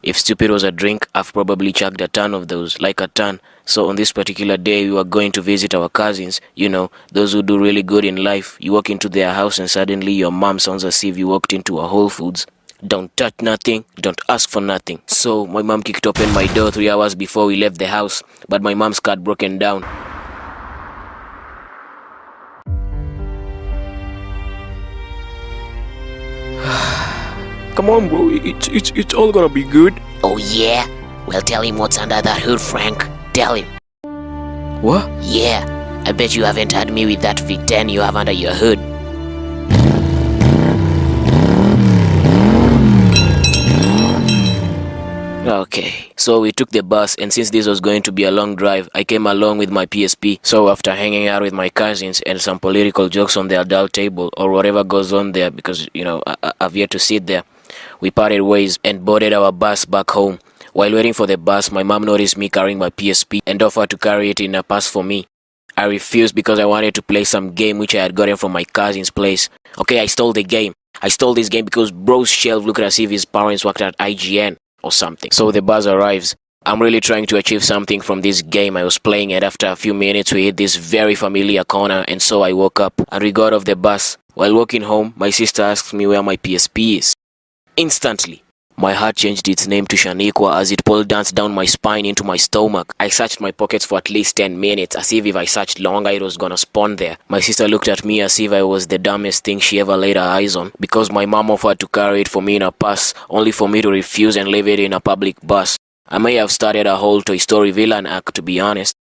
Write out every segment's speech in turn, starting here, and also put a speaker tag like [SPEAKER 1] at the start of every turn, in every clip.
[SPEAKER 1] If stupid was a drink, I've probably chugged a ton of those, like a ton. So on this particular day, we were going to visit our cousins, those who do really good in life. You walk into their house and suddenly your mom sounds as if you walked into a Whole Foods. Don't touch nothing, don't ask for nothing. So my mom kicked open my door 3 hours before we left the house, but my mom's car broken down.
[SPEAKER 2] Come on, bro. It's all gonna be good.
[SPEAKER 3] Oh yeah? Well, tell him what's under that hood, Frank. Tell him.
[SPEAKER 2] What?
[SPEAKER 3] Yeah, I bet you haven't had me with that V10 you have under your hood.
[SPEAKER 1] Okay, so we took the bus, and since this was going to be a long drive, I came along with my PSP. So after hanging out with my cousins and some political jokes on the adult table or whatever goes on there, because I've yet to sit there, we parted ways and boarded our bus back home. While waiting for the bus, my mom noticed me carrying my PSP and offered to carry it in a purse for me. I refused because I wanted to play some game which I had gotten from my cousin's place. Okay, I stole the game. I stole this game because bro's shelf looked as if his parents worked at IGN or something. So the bus arrives. I'm really trying to achieve something from this game I was playing, and after a few minutes we hit this very familiar corner, and so I woke up and we got off the bus. While walking home, my sister asked me where my PSP is. Instantly, my heart changed its name to Shaniqua as it pole danced down my spine into my stomach. I searched my pockets for at least 10 minutes, as if I searched longer it was gonna spawn there. My sister looked at me as if I was the dumbest thing she ever laid her eyes on, because my mom offered to carry it for me in a purse, only for me to refuse and leave it in a public bus. I may have started a whole Toy Story villain act, to be honest.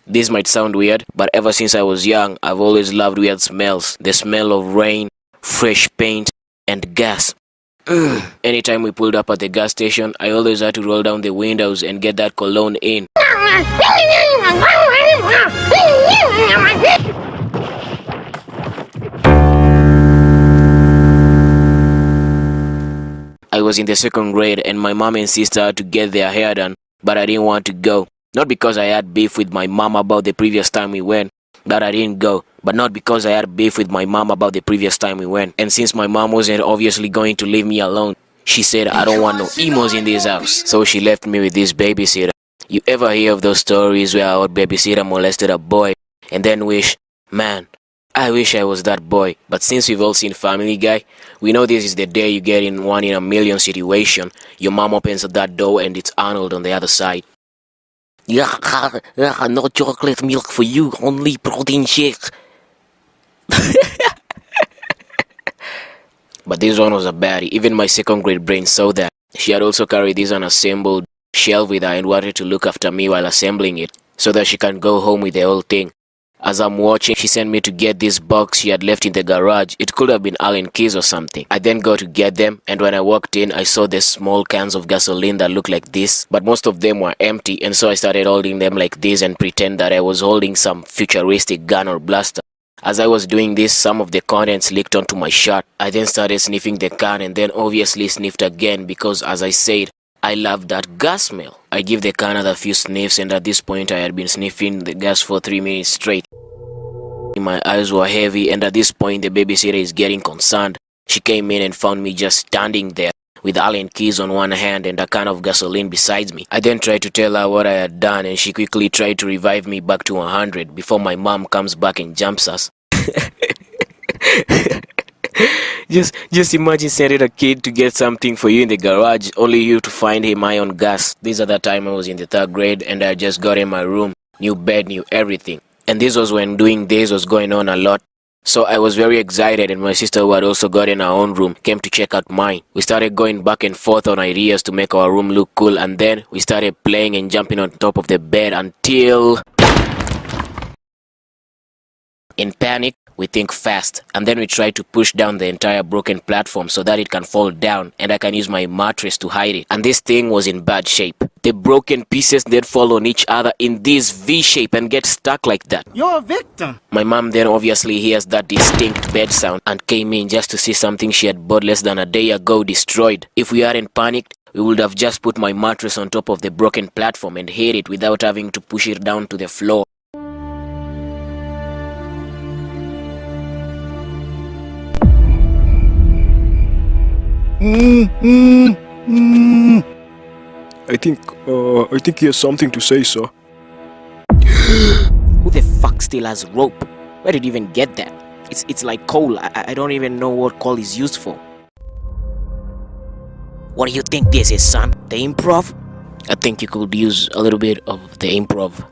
[SPEAKER 1] This might sound weird, but ever since I was young, I've always loved weird smells. The smell of rain, fresh paint, and gas. Anytime we pulled up at the gas station, I always had to roll down the windows and get that cologne in. I was in the 2nd grade and my mom and sister had to get their hair done, but I didn't want to go. Not because I had beef with my mom about the previous time we went, but I didn't go. But not because I had beef with my mom about the previous time we went. And since my mom wasn't obviously going to leave me alone, she said, I don't want no emos in this house. So she left me with this babysitter. You ever hear of those stories where our babysitter molested a boy and then wish, man, I wish I was that boy. But since we've all seen Family Guy, we know this is the day you get in 1 in a million situation. Your mom opens that door and it's Arnold on the other side.
[SPEAKER 3] Yeah, no chocolate milk for you, only protein shake.
[SPEAKER 1] But this one was a baddie. Even my 2nd grade brain saw that. She had also carried this unassembled shelf with her and wanted to look after me while assembling it, so that she can go home with the whole thing. As I'm watching, she sent me to get this box she had left in the garage. It could have been Allen keys or something. I then go to get them, and when I walked in, I saw the small cans of gasoline that looked like this, but most of them were empty, and so I started holding them like this and pretend that I was holding some futuristic gun or blaster. As I was doing this, some of the contents leaked onto my shirt. I then started sniffing the can and then obviously sniffed again because, as I said, I love that gas smell. I give the can another few sniffs, and at this point I had been sniffing the gas for 3 minutes straight. My eyes were heavy, and at this point the babysitter is getting concerned. She came in and found me just standing there with Allen keys on one hand and a can of gasoline beside me. I then tried to tell her what I had done, and she quickly tried to revive me back to 100 before my mom comes back and jumps us. Just imagine sending a kid to get something for you in the garage, only you to find him high on gas. This other time I was in the 3rd grade and I just got in my room. New bed, new everything. And this was when doing this was going on a lot. So I was very excited, and my sister, who had also got in her own room, came to check out mine. We started going back and forth on ideas to make our room look cool, and then we started playing and jumping on top of the bed until... In panic, We think fast, and then we try to push down the entire broken platform so that it can fall down and I can use my mattress to hide it. And this thing was in bad shape. The broken pieces then fall on each other in this V shape and get stuck like that.
[SPEAKER 4] You're a victim.
[SPEAKER 1] My mom then obviously hears that distinct bed sound and came in just to see something she had bought less than a day ago destroyed. If we hadn't panicked, we would have just put my mattress on top of the broken platform and hid it without having to push it down to the floor.
[SPEAKER 2] I think he has something to say, sir.
[SPEAKER 1] Who the fuck still has rope? Where did you even get that? It's like coal. I don't even know what coal is used for. What do you think this is, son? The improv? I think you could use a little bit of the improv.